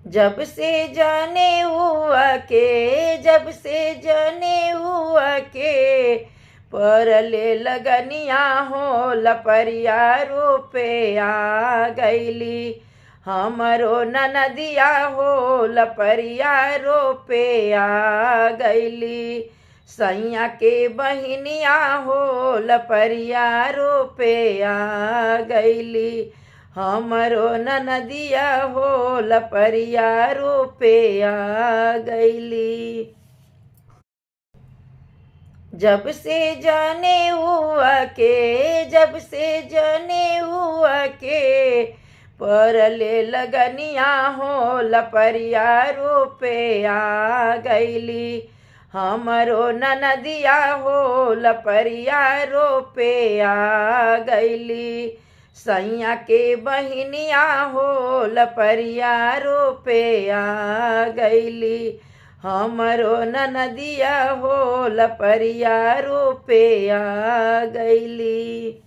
जब से जाने हुआ के, जब से जाने हुआ के, परले लगनिया हो लपरिया रूपे आ गईली। हमरो ननदिया हो लपरिया रोपे आ गईली। सैया के बहिनिया हो लपरिया रोपे आ गईली। हमरो ननदिया हो लपरिया रोपे आ गईली। जब से जाने हुआ के, जब से जाने हुआ के, परले लगनिया हो लपरिया रोपे आ गईली। हमरो ननदिया हो लपरिया रोपे आ गईली। सैया के बहिनिया हो लपरिया रोपे आ गईली। हमरो ननदिया हो लपरिया रोपे आ गईली।